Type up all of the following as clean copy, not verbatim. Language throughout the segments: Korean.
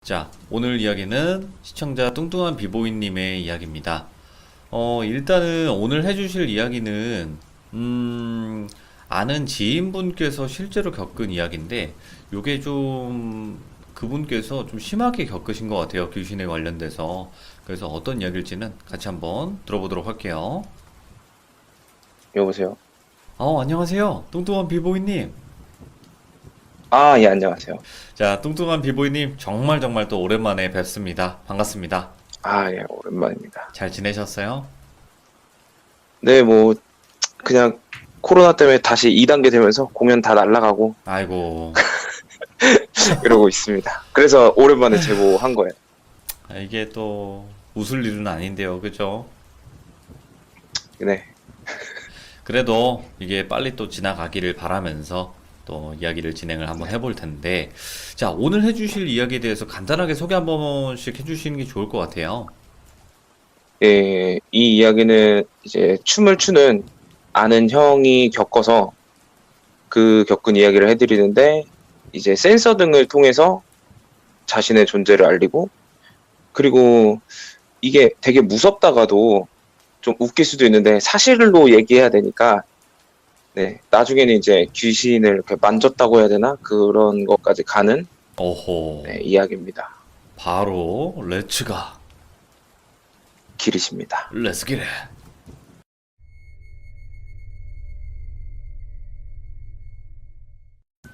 자, 오늘 이야기는 시청자 뚱뚱한 비보이님의 이야기입니다. 일단은 오늘 해주실 이야기는, 아는 지인분께서 실제로 겪은 이야기인데, 요게 좀, 그분께서 좀 심하게 겪으신 것 같아요. 귀신에 관련돼서. 그래서 어떤 이야기일지는 같이 한번 들어보도록 할게요. 여보세요? 안녕하세요. 뚱뚱한 비보이님. 아, 예, 안녕하세요. 자, 뚱뚱한 비보이님, 정말 정말 또 오랜만에 뵙습니다. 반갑습니다. 아, 예, 오랜만입니다. 잘 지내셨어요? 네, 뭐, 그냥 코로나 때문에 다시 2단계 되면서 공연 다 날라가고 아이고. 이러고 있습니다. 그래서 오랜만에 제보한 거예요. 이게 또 웃을 일은 아닌데요, 그죠? 네. 그래도 이게 빨리 또 지나가기를 바라면서 또 이야기를 진행을 한번 해볼 텐데, 자, 오늘 해주실 이야기에 대해서 간단하게 소개 한 번씩 해주시는 게 좋을 것 같아요. 예, 이 이야기는 이제 춤을 추는 아는 형이 겪어서 그 겪은 이야기를 해드리는데, 이제 센서 등을 통해서 자신의 존재를 알리고, 그리고 이게 되게 무섭다가도 좀 웃길 수도 있는데 사실로 얘기해야 되니까, 네, 나중에는 이제 귀신을 이렇게 만졌다고 해야 되나? 그런 것까지 가는, 오호, 네, 이야기입니다. 바로 렛츠가, 길이십니다. 렛츠 기릿.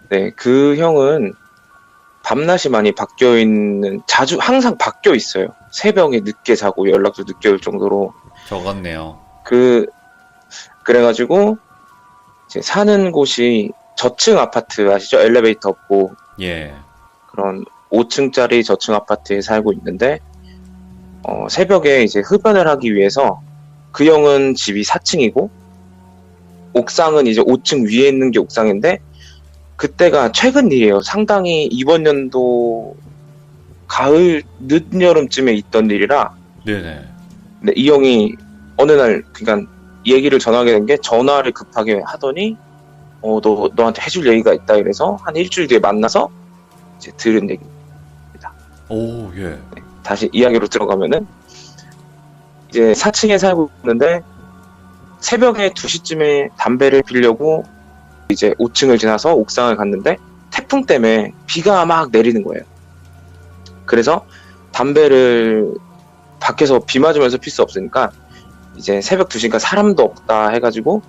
네, 그 형은 밤낮이 많이 바뀌어 있는, 자주 항상 바뀌어 있어요. 새벽에 늦게 자고 연락도 늦게 올 정도로. 적었네요. 그 그래가지고 이제 사는 곳이 저층 아파트 아시죠? 엘리베이터 없고 예, 그런 5층짜리 저층 아파트에 살고 있는데, 새벽에 이제 흡연을 하기 위해서, 그 형은 집이 4층이고 옥상은 이제 5층 위에 있는 게 옥상인데, 그때가 최근 일이에요. 상당히 이번 연도 가을 늦여름쯤에 있던 일이라. 네네. 근데 이 형이 어느 날 그러니까 얘기를 전하게 된 게, 전화를 급하게 하더니 너한테 해줄 얘기가 있다 이래서 한 일주일 뒤에 만나서 이제 들은 얘기입니다. 오, 예. 다시 이야기로 들어가면은, 이제 4층에 살고 있는데 새벽에 2시쯤에 담배를 피려고 이제 5층을 지나서 옥상을 갔는데 태풍 때문에 비가 막 내리는 거예요. 그래서 담배를 밖에서 비 맞으면서 필 수 없으니까 이제 새벽 2시니까 사람도 없다 해가지고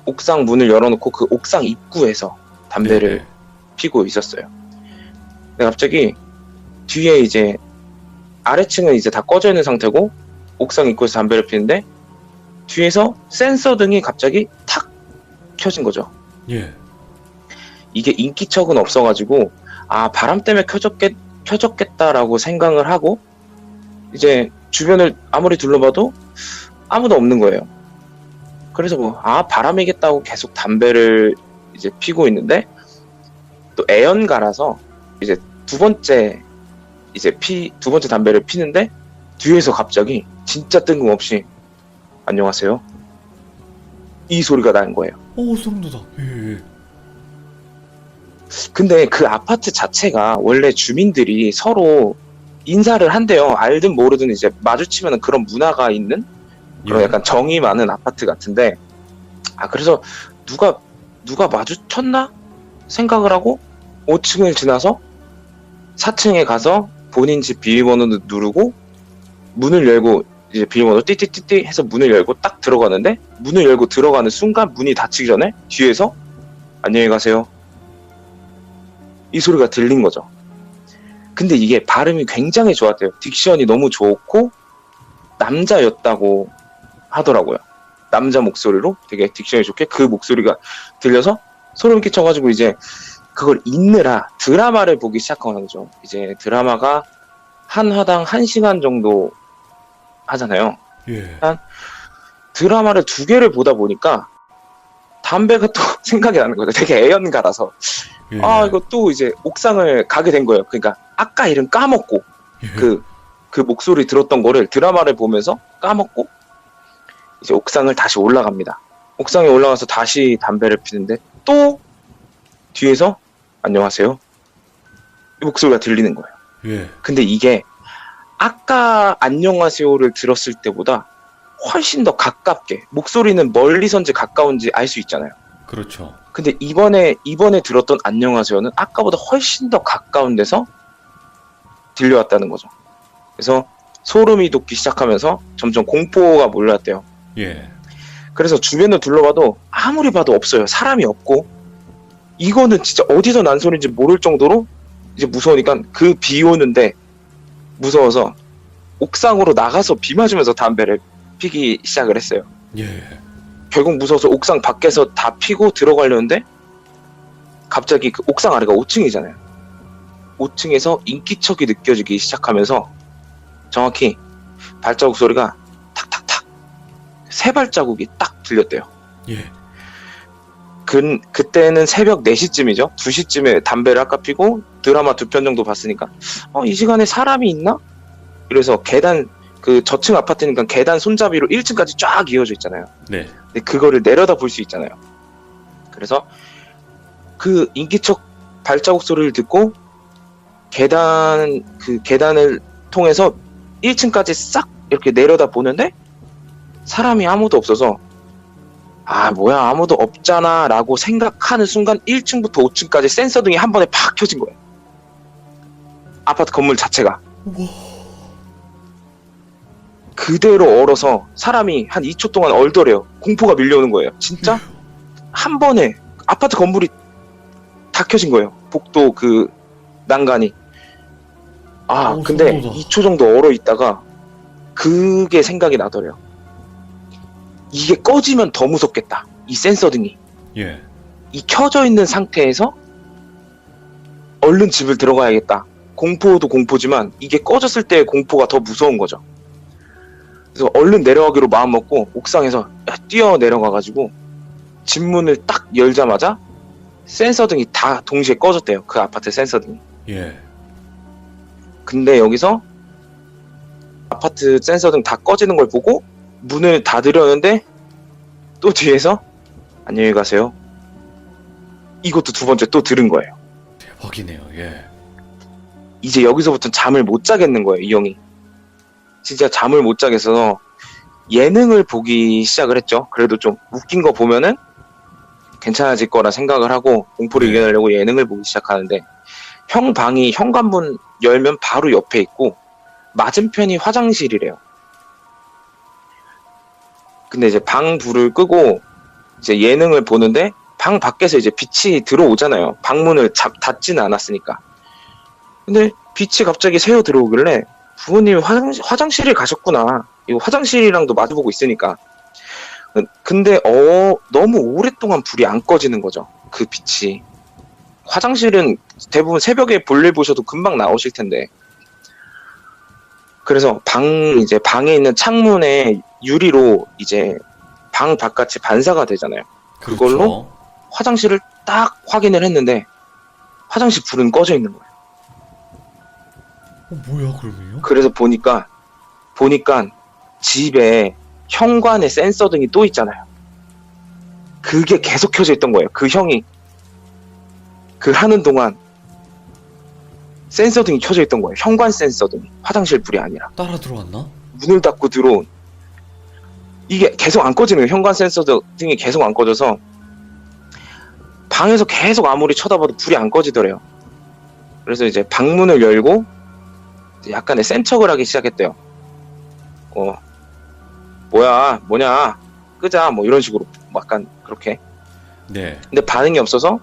옥상 문을 열어놓고 그 옥상 입구에서 담배를 네네. 피고 있었어요. 근데 갑자기 뒤에 이제 아래층은 이제 다 꺼져 있는 상태고 옥상 입구에서 담배를 피는데 뒤에서 센서 등이 갑자기 탁 켜진 거죠. 예. 이게 인기척은 없어가지고, 아, 바람 때문에 켜졌겠다라고 생각을 하고 이제 주변을 아무리 둘러봐도 아무도 없는 거예요. 그래서 바람이겠다고 계속 담배를 이제 피고 있는데, 또 애연가라서 이제 두 번째 담배를 피는데 뒤에서 갑자기 진짜 뜬금없이 안녕하세요, 이 소리가 나는 거예요. 오, 소름 돋아. 예, 예. 근데 그 아파트 자체가 원래 주민들이 서로 인사를 한대요. 알든 모르든 이제 마주치면 그런 문화가 있는 그런 예. 약간 정이 많은 아파트 같은데, 그래서 누가 마주쳤나 생각을 하고 5층을 지나서 4층에 가서 본인 집 비밀번호를 누르고 문을 열고, 이제 비밀번호 띠띠띠띠 해서 문을 열고 딱 들어가는데, 문을 열고 들어가는 순간 문이 닫히기 전에 뒤에서 안녕히 가세요, 이 소리가 들린 거죠. 근데 이게 발음이 굉장히 좋았대요. 딕션이 너무 좋고 남자였다고 하더라고요. 남자 목소리로 되게 딕션이 좋게 그 목소리가 들려서 소름 끼쳐가지고 이제 그걸 읽느라 드라마를 보기 시작한 거죠. 이제 드라마가 한 화당 1시간 정도 하잖아요. 예. 드라마를 2개를 보다 보니까 담배가 또 생각이 나는 거죠. 되게 애연가라서. 예. 이거 또 이제 옥상을 가게 된 거예요. 그러니까 아까 이름 까먹고 예. 그 목소리 들었던 거를 드라마를 보면서 까먹고 이제 옥상을 다시 올라갑니다. 옥상에 올라가서 다시 담배를 피는데 또 뒤에서 안녕하세요, 이 목소리가 들리는 거예요. 예. 근데 이게 아까 안녕하세요를 들었을 때보다 훨씬 더 가깝게, 목소리는 멀리선지 가까운지 알 수 있잖아요. 그렇죠. 근데 이번에 들었던 안녕하세요는 아까보다 훨씬 더 가까운 데서 들려왔다는 거죠. 그래서 소름이 돋기 시작하면서 점점 공포가 몰려왔대요. 예. 그래서 주변을 둘러봐도 아무리 봐도 없어요. 사람이 없고, 이거는 진짜 어디서 난 소리인지 모를 정도로 이제 무서우니까, 그 비 오는데 무서워서 옥상으로 나가서 비 맞으면서 담배를 피기 시작을 했어요. 예. 결국 무서워서 옥상 밖에서 다 피고 들어가려는데 갑자기 그 옥상 아래가 5층이잖아요. 5층에서 인기척이 느껴지기 시작하면서 정확히 발자국 소리가 탁탁탁 세 발자국이 딱 들렸대요. 예. 그때는 새벽 4시쯤이죠. 2시쯤에 담배를 아까 피고 드라마 2편 정도 봤으니까 이 시간에 사람이 있나? 이래서 계단, 그 저층 아파트니까 계단 손잡이로 1층까지 쫙 이어져 있잖아요. 네. 근데 그거를 내려다 볼 수 있잖아요. 그래서 그 인기척 발자국 소리를 듣고 계단을 통해서 1층까지 싹 이렇게 내려다 보는데 사람이 아무도 없어서, 아 뭐야 아무도 없잖아 라고 생각하는 순간 1층부터 5층까지 센서등이 한 번에 팍 켜진 거예요. 아파트 건물 자체가. 그대로 얼어서 사람이 한 2초 동안 얼더래요. 공포가 밀려오는 거예요. 진짜 한 번에 아파트 건물이 다 켜진 거예요. 복도 그 난간이. 근데 소름 돋아. 2초 정도 얼어 있다가 그게 생각이 나더래요. 이게 꺼지면 더 무섭겠다. 이 센서등이. 예. 이 켜져 있는 상태에서 얼른 집을 들어가야겠다. 공포도 공포지만 이게 꺼졌을 때의 공포가 더 무서운 거죠. 그래서 얼른 내려가기로 마음 먹고 옥상에서 뛰어 내려가가지고 집 문을 딱 열자마자 센서등이 다 동시에 꺼졌대요. 그 아파트 센서등이. 예. 근데 여기서 아파트 센서등 다 꺼지는 걸 보고 문을 닫으려는데 또 뒤에서 안녕히 가세요. 이것도 두 번째 또 들은 거예요. 대박이네요. 예. 이제 여기서부터는 잠을 못 자겠는 거예요, 이 형이. 진짜 잠을 못 자겠어서 예능을 보기 시작을 했죠. 그래도 좀 웃긴 거 보면은 괜찮아질 거라 생각을 하고 공포를 네. 이겨내려고 예능을 보기 시작하는데, 형 방이 현관문 열면 바로 옆에 있고 맞은편이 화장실이래요. 근데 이제 방 불을 끄고 이제 예능을 보는데 방 밖에서 이제 빛이 들어오잖아요. 방문을 닫지는 않았으니까. 근데 빛이 갑자기 새어 들어오길래 부모님이 화장실에 가셨구나. 이거 화장실이랑도 마주보고 있으니까. 근데 너무 오랫동안 불이 안 꺼지는 거죠. 그 빛이. 화장실은 대부분 새벽에 볼일 보셔도 금방 나오실 텐데. 그래서 방에 있는 창문에 유리로 이제 방 바깥이 반사가 되잖아요. 그걸로 그렇죠. 화장실을 딱 확인을 했는데 화장실 불은 꺼져 있는 거예요. 뭐야 그러면요? 그래서 보니까 집에 현관에 센서등이 또 있잖아요. 그게 계속 켜져 있던 거예요. 그 형이 그 하는 동안 센서등이 켜져 있던 거예요. 현관 센서등이. 화장실 불이 아니라. 따라 들어왔나? 문을 닫고 들어온. 이게 계속 안 꺼지는 거예요. 현관 센서등이 계속 안 꺼져서 방에서 계속 아무리 쳐다봐도 불이 안 꺼지더래요. 그래서 이제 방문을 열고 약간의 센 척을 하기 시작했대요. 뭐냐, 끄자, 뭐 이런 식으로 약간 그렇게. 네. 근데 반응이 없어서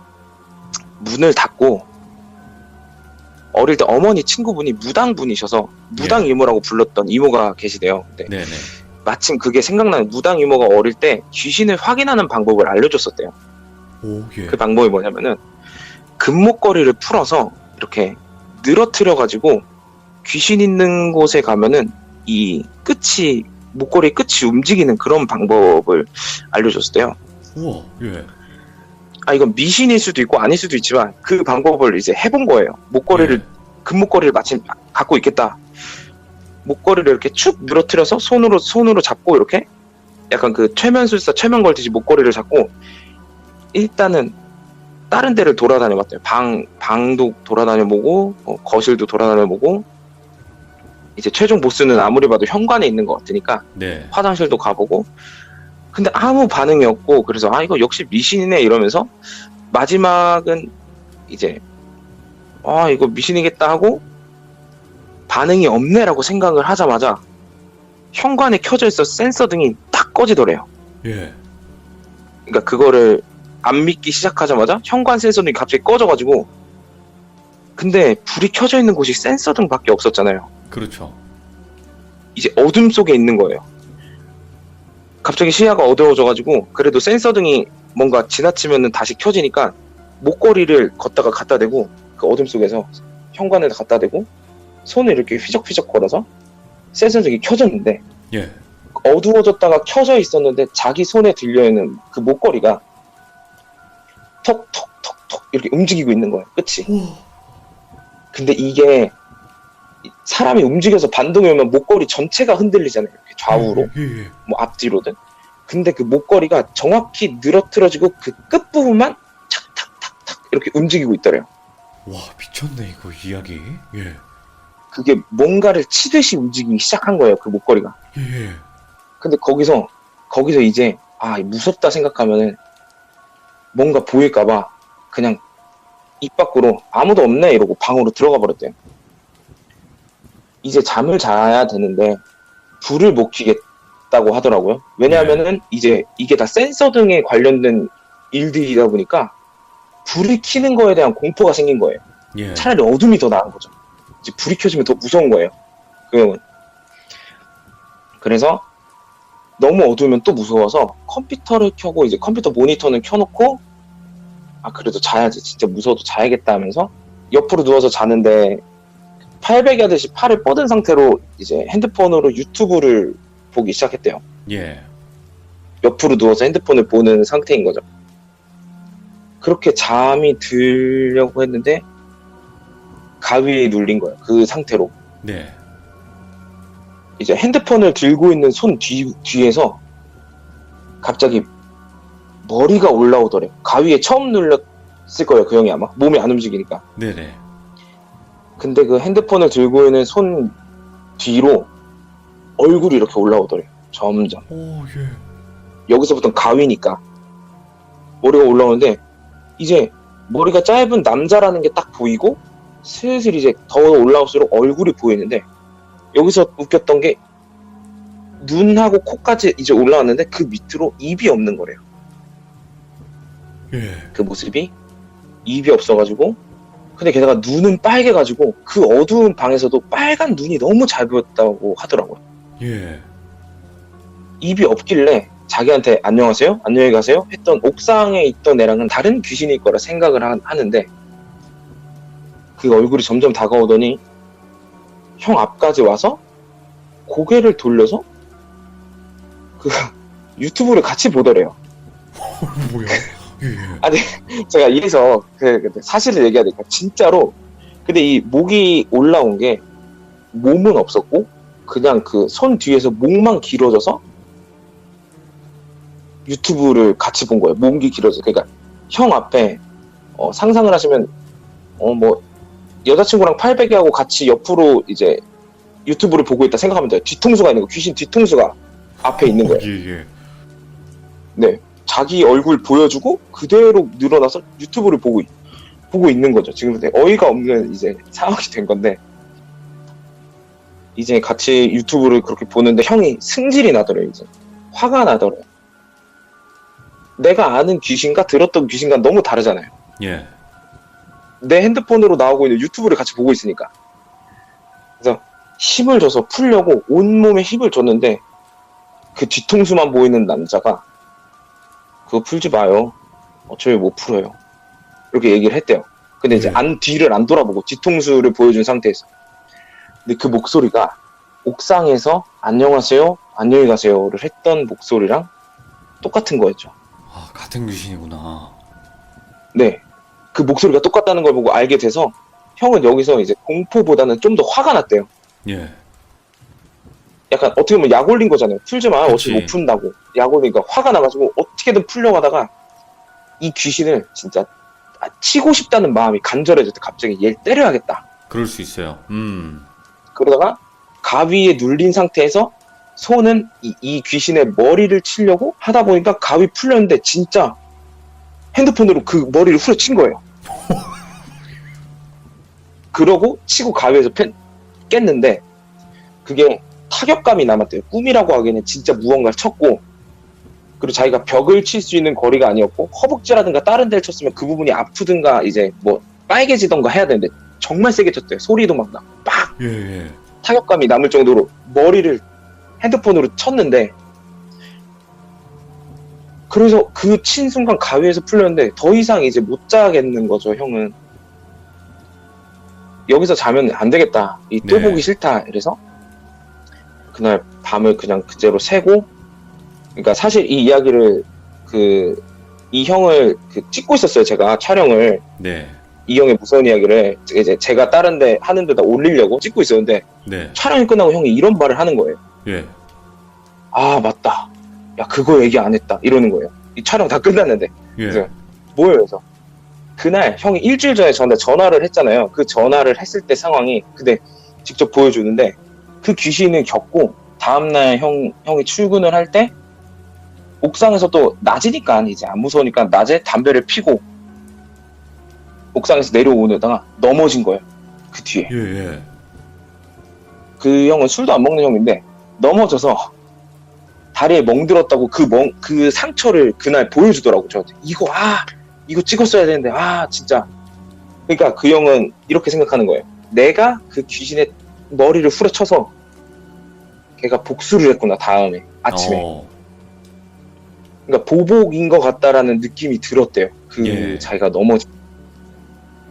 문을 닫고, 어릴 때 어머니 친구분이 무당분이셔서 무당 이모라고 불렀던 이모가 계시대요. 근데 네네. 마침 그게 생각나는, 무당 이모가 어릴 때 귀신을 확인하는 방법을 알려줬었대요. 오, 예. 그 방법이 뭐냐면은 금목걸이를 풀어서 이렇게 늘어뜨려가지고 귀신 있는 곳에 가면은 이 목걸이 끝이 움직이는 그런 방법을 알려줬대요. 우와, 예. 이건 미신일 수도 있고 아닐 수도 있지만 그 방법을 이제 해본 거예요. 금목걸이를 마침 갖고 있겠다. 목걸이를 이렇게 축 늘어뜨려서 손으로 잡고 이렇게 약간 그 최면술사 최면 걸듯이 목걸이를 잡고 일단은 다른 데를 돌아다녀 봤대요. 방도 돌아다녀 보고, 거실도 돌아다녀 보고, 이제 최종 보스는 아무리 봐도 현관에 있는 것 같으니까 네. 화장실도 가보고, 근데 아무 반응이 없고, 그래서 이거 역시 미신이네 이러면서 마지막은 이제 이거 미신이겠다 하고 반응이 없네라고 생각을 하자마자 현관에 켜져 있어 센서 등이 딱 꺼지더래요. 예. 그러니까 그거를 안 믿기 시작하자마자 현관 센서 등이 갑자기 꺼져가지고, 근데 불이 켜져 있는 곳이 센서 등밖에 없었잖아요. 그렇죠. 이제 어둠 속에 있는 거예요. 갑자기 시야가 어두워져가지고, 그래도 센서 등이 뭔가 지나치면은 다시 켜지니까 목걸이를 걷다가 갖다 대고, 그 어둠 속에서 현관에다 갖다 대고 손을 이렇게 휘적휘적 걸어서 센서 등이 켜졌는데, 예. 어두워졌다가 켜져 있었는데 자기 손에 들려있는 그 목걸이가 톡톡톡톡 이렇게 움직이고 있는 거예요. 끝이. 근데 이게 사람이 움직여서 반동이 오면 목걸이 전체가 흔들리잖아요. 이렇게 좌우로. 예. 뭐 앞뒤로든. 근데 그 목걸이가 정확히 늘어뜨려지고 그 끝부분만 탁탁탁탁 이렇게 움직이고 있더래요. 와, 미쳤네, 이거 이야기. 예. 그게 뭔가를 치듯이 움직이기 시작한 거예요. 그 목걸이가. 예. 근데 거기서 이제 무섭다 생각하면은 뭔가 보일까봐 그냥 입 밖으로 아무도 없네 이러고 방으로 들어가 버렸대요. 이제 잠을 자야 되는데 불을 못 켜겠다고 하더라고요. 왜냐하면은 이제 이게 다 센서 등에 관련된 일들이다 보니까 불을 켜는 거에 대한 공포가 생긴 거예요. 예. 차라리 어둠이 더 나은 거죠. 이제 불이 켜지면 더 무서운 거예요. 그 형은. 그래서 너무 어두우면 또 무서워서 컴퓨터를 켜고 이제 컴퓨터 모니터는 켜놓고 그래도 자야지, 진짜 무서워도 자야겠다 하면서 옆으로 누워서 자는데 팔베개 하듯이 팔을 뻗은 상태로 이제 핸드폰으로 유튜브를 보기 시작했대요. 예. 옆으로 누워서 핸드폰을 보는 상태인 거죠. 그렇게 잠이 들려고 했는데 가위에 눌린 거예요. 그 상태로. 네. 이제 핸드폰을 들고 있는 손 뒤에서 갑자기 머리가 올라오더래요. 가위에 처음 눌렸을 거예요. 그 형이 아마. 몸이 안 움직이니까. 네네. 근데 그 핸드폰을 들고 있는 손 뒤로 얼굴이 이렇게 올라오더래요. 점점. 오, 예. 여기서부터 가위니까 머리가 올라오는데 이제 머리가 짧은 남자라는 게 딱 보이고 슬슬 이제 더 올라올수록 얼굴이 보이는데, 여기서 웃겼던 게 눈하고 코까지 이제 올라왔는데 그 밑으로 입이 없는 거래요. 예. 그 모습이 입이 없어가지고, 근데 게다가 눈은 빨개가지고 그 어두운 방에서도 빨간 눈이 너무 잘 보였다고 하더라고요. 예. 입이 없길래 자기한테 안녕하세요? 안녕히 가세요? 했던 옥상에 있던 애랑은 다른 귀신일 거라 생각을 하는데, 그 얼굴이 점점 다가오더니 형 앞까지 와서 고개를 돌려서 그 유튜브를 같이 보더래요. 뭐야? 예. 아니, 제가 이래서 그 사실을 얘기해야 되니까 진짜로. 근데 이 목이 올라온 게 몸은 없었고 그냥 그 손 뒤에서 목만 길어져서 유튜브를 같이 본 거예요. 목이 길어져. 그러니까 형 앞에 상상을 하시면 뭐 여자친구랑 팔베개하고 같이 옆으로 이제 유튜브를 보고 있다 생각하면 돼요. 뒤통수가 있는 거, 귀신 뒤통수가 앞에 있는 거예요. 예. 네, 자기 얼굴 보여주고 그대로 늘어나서 유튜브를 보고 있는 거죠. 지금 어이가 없는 이제 상황이 된 건데, 이제 같이 유튜브를 그렇게 보는데 형이 승질이 나더래요. 이제 화가 나더래요. 내가 아는 귀신과 들었던 귀신과 너무 다르잖아요. 예. 내 핸드폰으로 나오고 있는 유튜브를 같이 보고 있으니까. 그래서 힘을 줘서 풀려고 온몸에 힘을 줬는데 그 뒤통수만 보이는 남자가 그거 풀지 마요. 어차피 못 풀어요. 이렇게 얘기를 했대요. 근데 이제 뒤를 안 돌아보고 뒤통수를 보여준 상태에서. 근데 그 목소리가 옥상에서 안녕하세요, 안녕히 가세요를 했던 목소리랑 똑같은 거였죠. 아, 같은 귀신이구나. 네. 그 목소리가 똑같다는 걸 보고 알게 돼서 형은 여기서 이제 공포보다는 좀 더 화가 났대요. 예. 약간 어떻게 보면 약 올린 거잖아요. 풀지 마. 그치. 어차피 못 푼다고. 약 올리니까 화가 나가지고 어떻게든 풀려가다가 이 귀신을 진짜 치고 싶다는 마음이 간절해졌대. 갑자기 얘를 때려야겠다. 그럴 수 있어요. 그러다가 가위에 눌린 상태에서 손은 이 귀신의 머리를 치려고 하다 보니까 가위 풀렸는데 진짜 핸드폰으로 그 머리를 후려친 거예요. 그러고 치고 가위에서 깼는데 그게 타격감이 남았대요. 꿈이라고 하기에는 진짜 무언가를 쳤고, 그리고 자기가 벽을 칠 수 있는 거리가 아니었고, 허벅지라든가 다른 데를 쳤으면 그 부분이 아프든가 이제 뭐 빨개지던가 해야 되는데 정말 세게 쳤대요. 소리도 막 나. 빡! 예, 예. 타격감이 남을 정도로 머리를 핸드폰으로 쳤는데, 그래서 그 친 순간 가위에서 풀렸는데 더 이상 이제 못 자겠는 거죠. 형은 여기서 자면 안 되겠다, 이 또 네. 보기 싫다. 이래서 그날 밤을 그냥 그대로 새고, 그러니까 사실 이 이야기를 이 형을 찍고 있었어요. 제가 촬영을, 네. 이 형의 무서운 이야기를 이제 제가 다른 데 하는 데다 올리려고 찍고 있었는데, 네. 촬영이 끝나고 형이 이런 말을 하는 거예요. 예. 아 맞다, 야 그거 얘기 안 했다, 이러는 거예요. 이 촬영 다 끝났는데. 예. 그래서 뭐예요? 그래서 그날 형이 일주일 전에 저한테 전화를 했잖아요. 그 전화를 했을 때 상황이 근데 직접 보여주는데, 그 귀신을 겪고 다음날 형이 출근을 할 때 옥상에서 또 낮이니까 이제 안 무서우니까 낮에 담배를 피고 옥상에서 내려오다가 넘어진 거예요. 그 뒤에. 예, 예. 그 형은 술도 안 먹는 형인데 넘어져서 다리에 멍들었다고 그 상처를 그날 보여주더라고 저한테. 이거 찍었어야 되는데 진짜. 그러니까 그 형은 이렇게 생각하는 거예요. 내가 그 귀신의 머리를 후려쳐서 걔가 복수를 했구나, 다음에 아침에. 그러니까 보복인 것 같다라는 느낌이 들었대요. 예. 자기가 넘어진.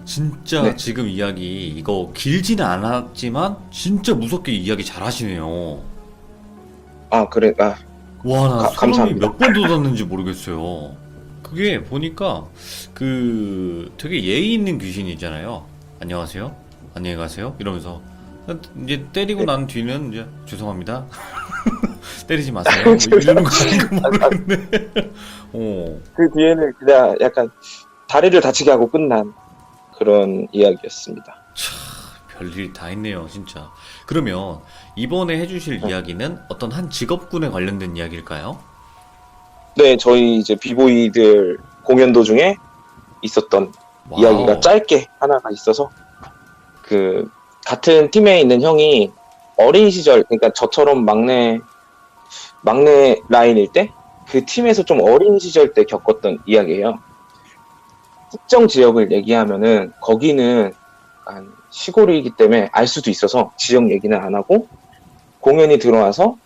진짜 네. 지금 이야기 이거 길지는 않았지만 진짜 무섭게 이야기 잘 하시네요. 그래. 와, 나 소름이 감사합니다. 몇 번 돋았는지 모르겠어요. 그게 보니까 되게 예의 있는 귀신이잖아요. 안녕하세요. 안녕히 가세요. 이러면서 이제 때리고 네. 난 뒤는 이제 죄송합니다. 때리지 마세요. 뭐 이러는 거 아닌가 모르겠네. 그 뒤에는 그냥 약간 다리를 다치게 하고 끝난 그런 이야기였습니다. 별일이 다 있네요, 진짜. 그러면 이번에 해주실 이야기는 어떤 한 직업군에 관련된 이야기일까요? 네, 저희 이제 비보이들 공연 도중에 있었던 와우. 이야기가 짧게 하나가 있어서, 같은 팀에 있는 형이 어린 시절, 그러니까 저처럼 막내 라인일 때, 그 팀에서 좀 어린 시절 때 겪었던 이야기예요. 특정 지역을 얘기하면은 거기는 약간 시골이기 때문에 알 수도 있어서 지역 얘기는 안 하고, 공연이 들어와서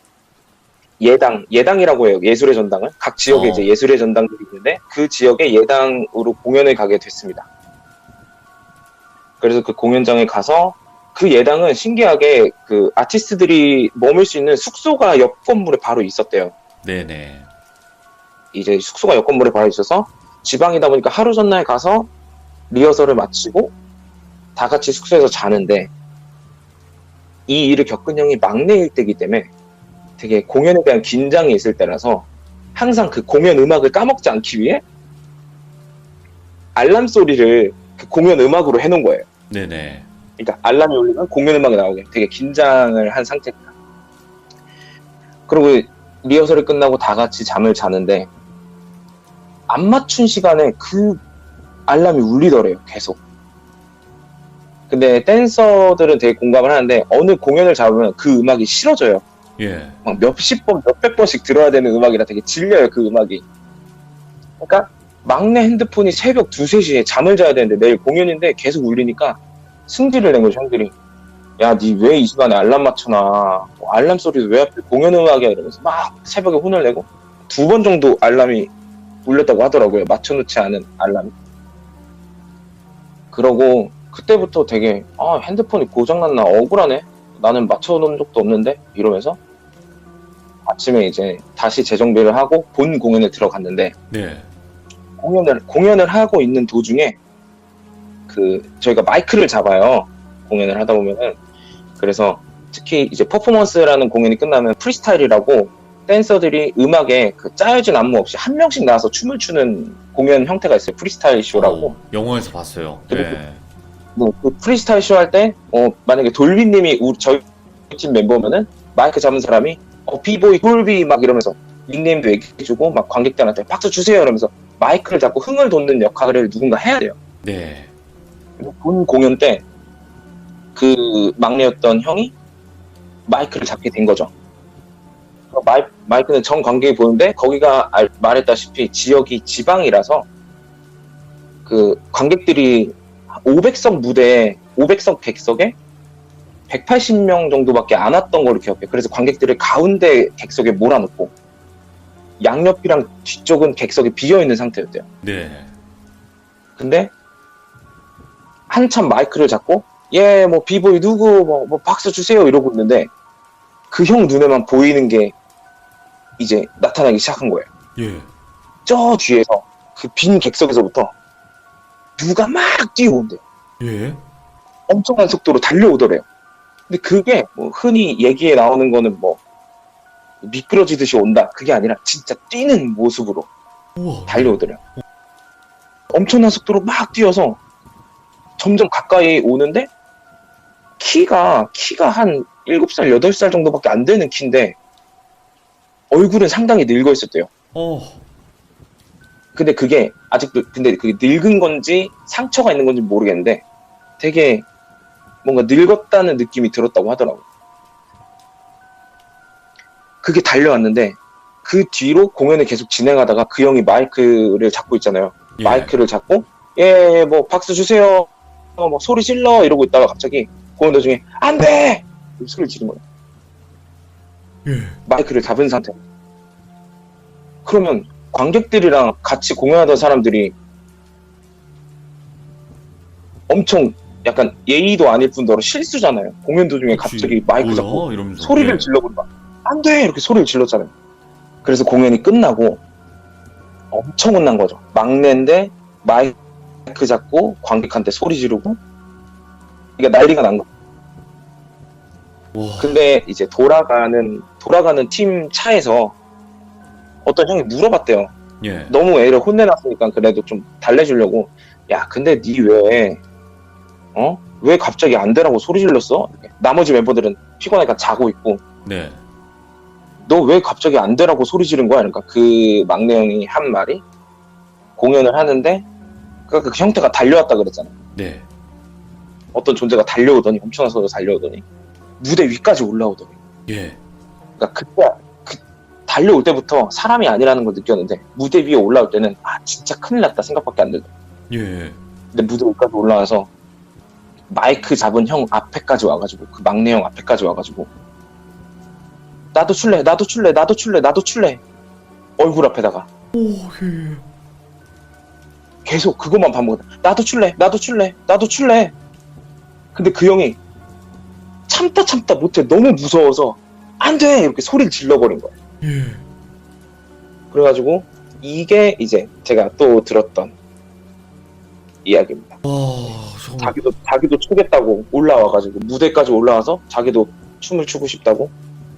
예당이라고 해요. 예술의 전당을. 각 지역에 이제 예술의 전당들이 있는데 그 지역의 예당으로 공연을 가게 됐습니다. 그래서 그 공연장에 가서 그 예당은 신기하게 그 아티스트들이 머물 수 있는 숙소가 옆 건물에 바로 있었대요. 네네. 이제 숙소가 옆 건물에 바로 있어서 지방이다 보니까 하루 전날 가서 리허설을 마치고 다 같이 숙소에서 자는데, 이 일을 겪은 형이 막내일 때이기 때문에 되게 공연에 대한 긴장이 있을 때라서 항상 그 공연 음악을 까먹지 않기 위해 알람 소리를 그 공연 음악으로 해놓은 거예요. 네네. 그러니까 알람이 울리면 공연 음악이 나오게 되게 긴장을 한 상태입니다. 그리고 리허설이 끝나고 다 같이 잠을 자는데 안 맞춘 시간에 그 알람이 울리더래요, 계속. 근데 댄서들은 되게 공감을 하는데 어느 공연을 잡으면 그 음악이 싫어져요. 예. 막 몇십 번, 몇백 번씩 들어야 되는 음악이라 되게 질려요, 그 음악이. 그러니까 막내 핸드폰이 새벽 2, 3시에 잠을 자야 되는데 내일 공연인데 계속 울리니까 승질을 낸 거죠, 형들이. 야, 니 왜 이 시간에 알람 맞춰놔. 알람 소리도 왜 하필 공연 음악이야, 이러면서 막 새벽에 혼을 내고 2번 정도 알람이 울렸다고 하더라고요, 맞춰놓지 않은 알람이. 그러고 그때부터 되게 핸드폰이 고장났나, 억울하네, 나는 맞춰놓은 적도 없는데, 이러면서 아침에 이제 다시 재정비를 하고 본 공연에 들어갔는데, 네. 공연을 하고 있는 도중에 저희가 마이크를 잡아요, 공연을 하다 보면은. 그래서 특히 이제 퍼포먼스라는 공연이 끝나면 프리스타일이라고 댄서들이 음악에 그 짜여진 안무 없이 한 명씩 나와서 춤을 추는 공연 형태가 있어요. 프리스타일 쇼라고. 영화에서 봤어요. 그리고 네. 뭐, 그 프리스타일 쇼 할 때, 만약에 돌비님이 저희 팀 멤버면은 마이크 잡은 사람이, 비보이 돌비 막 이러면서 닉네임도 얘기해주고, 막 관객들한테 박수 주세요 이러면서 마이크를 잡고 흥을 돋는 역할을 누군가 해야 돼요. 네. 그리고 본 공연 때 그 막내였던 형이 마이크를 잡게 된 거죠. 마이크는 전 관객이 보는데 거기가 말했다시피 지역이 지방이라서 그 관객들이 500석 무대에 500석 객석에 180명 정도밖에 안 왔던 걸로 기억해요. 그래서 관객들을 가운데 객석에 몰아넣고 양옆이랑 뒤쪽은 객석이 비어있는 상태였대요. 네. 근데 한참 마이크를 잡고 뭐 비보이 누구 뭐 박수 주세요 이러고 있는데 그 형 눈에만 보이는 게 이제 나타나기 시작한 거예요. 예. 저 뒤에서 그 빈 객석에서부터 누가 막 뛰어온대요. 예. 엄청난 속도로 달려오더래요. 근데 그게 뭐 흔히 얘기에 나오는 거는 뭐 미끄러지듯이 온다 그게 아니라 진짜 뛰는 모습으로 우와. 달려오더래요. 엄청난 속도로 막 뛰어서 점점 가까이 오는데 키가 한 7살, 8살 정도밖에 안 되는 키인데 얼굴은 상당히 늙어 있었대요. 근데 그게 아직도 근데 그게 늙은 건지 상처가 있는 건지 모르겠는데 되게 뭔가 늙었다는 느낌이 들었다고 하더라고요. 그게 달려왔는데 그 뒤로 공연을 계속 진행하다가 그 형이 마이크를 잡고 있잖아요. 예. 마이크를 잡고 뭐 박수 주세요 뭐 소리 질러 이러고 있다가 갑자기 공연 도중에 안돼 소리를 지른 거예요. 예. 마이크를 잡은 상태. 그러면 관객들이랑 같이 공연하던 사람들이 엄청 약간 예의도 아닐 뿐더러 실수잖아요. 공연 도중에 그치. 갑자기 마이크 뭐야? 잡고 이러면서. 소리를 예. 질러버리면 안돼 이렇게 소리를 질렀잖아요. 그래서 공연이 끝나고 엄청 혼난 거죠. 막내인데 마이크 잡고 관객한테 소리 지르고 이게 난리가 난 거예요. 와. 근데 이제 돌아가는 팀 차에서 어떤 형이 물어봤대요. 예. 너무 애를 혼내놨으니까 그래도 좀 달래주려고 야 근데 니 왜 갑자기 안 되라고 소리 질렀어? 이렇게. 나머지 멤버들은 피곤하니까 자고 있고 네. 너 왜 갑자기 안 되라고 소리 지른 거야? 그러니까 그 막내 형이 한 말이 공연을 하는데 그 형태가 달려왔다 그랬잖아요. 네. 어떤 존재가 달려오더니 엄청난 속도로 달려오더니 무대 위까지 올라오더니 예. 그러니까 그때 달려올 때부터 사람이 아니라는 걸 느꼈는데 무대 위에 올라올 때는 진짜 큰일 났다 생각밖에 안 들고 예. 근데 무대 위까지 올라와서 마이크 잡은 형 앞에까지 와가지고 그 막내 형 앞에까지 와가지고 나도 출래 얼굴 앞에다가 오, 예. 계속 그것만 반복해 나도 출래 근데 그 형이 참다 못해 너무 무서워서 안 돼 이렇게 소리를 질러버린 거예요. 예. 그래가지고 이게 이제 제가 또 들었던 이야기입니다. 와, 정말. 자기도 추겠다고 올라와가지고 무대까지 올라와서 자기도 춤을 추고 싶다고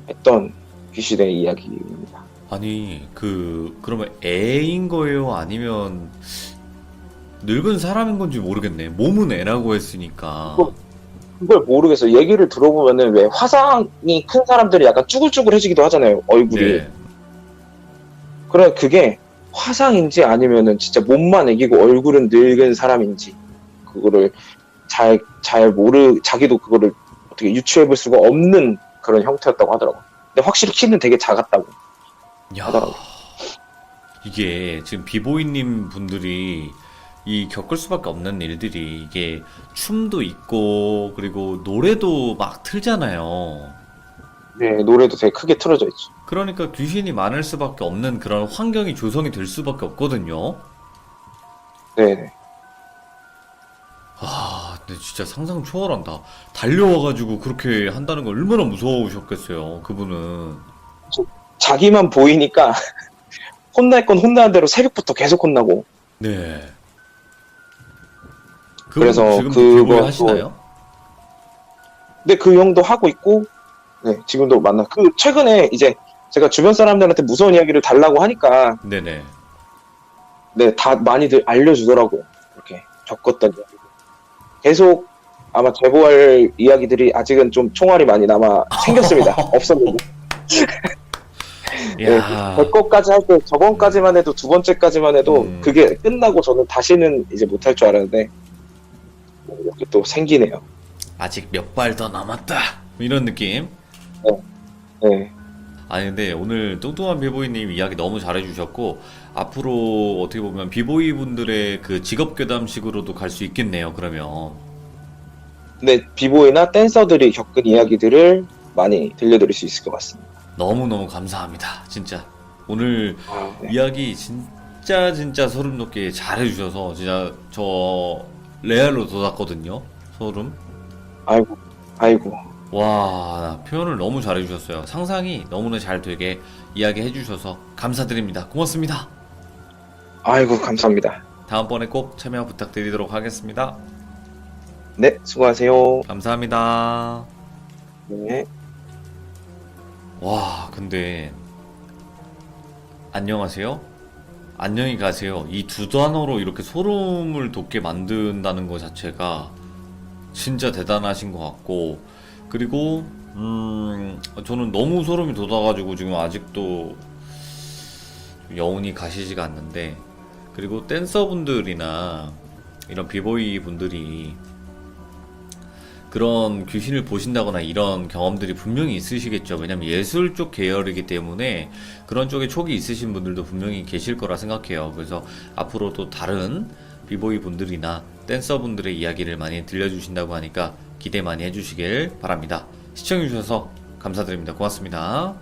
했던 귀신의 이야기입니다. 아니, 그러면 애인 거예요? 아니면 늙은 사람인 건지 모르겠네. 몸은 애라고 했으니까. 그걸 모르겠어요. 얘기를 들어보면은 왜 화상이 큰 사람들이 약간 쭈글쭈글해지기도 하잖아요. 얼굴이. 네. 그래 그게 화상인지 아니면은 진짜 몸만 애기고 얼굴은 늙은 사람인지 그거를 자기도 그거를 어떻게 유추해볼 수가 없는 그런 형태였다고 하더라고요. 근데 확실히 키는 되게 작았다고 야, 하더라고요. 이게 지금 비보이님 분들이 이 겪을 수밖에 없는 일들이 이게 춤도 있고 그리고 노래도 막 틀잖아요. 네, 노래도 되게 크게 틀어져 있죠. 그러니까 귀신이 많을 수밖에 없는 그런 환경이 조성이 될 수밖에 없거든요. 네. 근데 진짜 상상 초월한다. 달려와가지고 그렇게 한다는 건 얼마나 무서우셨겠어요, 그분은. 자기만 보이니까 혼날 건 혼나는 대로 새벽부터 계속 혼나고. 네. 그래서 지금도 그거 비보이 하시나요? 근데 그 형도 하고 있고, 네, 지금도 만나. 최근에 이제 제가 주변 사람들한테 무서운 이야기를 달라고 하니까 네네. 네, 다 많이들 알려주더라고요. 이렇게 겪었던 이야기. 계속 아마 제보할 이야기들이 아직은 좀 총알이 많이 남아 생겼습니다. 없었는데. 네, 야, 100거까지 할 때 저번까지만 해도 두 번째까지만 해도 그게 끝나고 저는 다시는 이제 못할 줄 알았는데 이렇게 또 생기네요. 아직 몇 발 더 남았다. 이런 느낌. 네, 아니 근데 오늘 뚱뚱한 비보이님 이야기 너무 잘해주셨고 앞으로 어떻게 보면 비보이 분들의 그 직업 괴담식으로도 갈 수 있겠네요. 그러면 근데 비보이나 댄서들이 겪은 이야기들을 많이 들려드릴 수 있을 것 같습니다. 너무너무 감사합니다. 진짜 오늘 아, 네. 이야기 진짜 소름 돋게 잘해주셔서 진짜 저 레알로 돋았거든요. 소름. 아이고. 와, 표현을 너무 잘해주셨어요. 상상이 너무나 잘 되게 이야기해주셔서 감사드립니다. 고맙습니다. 아이고, 감사합니다. 다음번에 꼭 참여 부탁드리도록 하겠습니다. 네, 수고하세요. 감사합니다. 네. 와, 근데 안녕하세요? 안녕히 가세요. 이 두 단어로 이렇게 소름을 돋게 만든다는 것 자체가 진짜 대단하신 것 같고, 그리고 저는 너무 소름이 돋아가지고 지금 아직도 여운이 가시지가 않는데, 그리고 댄서분들이나 이런 비보이 분들이 그런 귀신을 보신다거나 이런 경험들이 분명히 있으시겠죠. 왜냐면 예술 쪽 계열이기 때문에 그런 쪽에 촉이 있으신 분들도 분명히 계실 거라 생각해요. 그래서 앞으로도 다른 비보이 분들이나 댄서 분들의 이야기를 많이 들려주신다고 하니까 기대 많이 해주시길 바랍니다. 시청해주셔서 감사드립니다. 고맙습니다.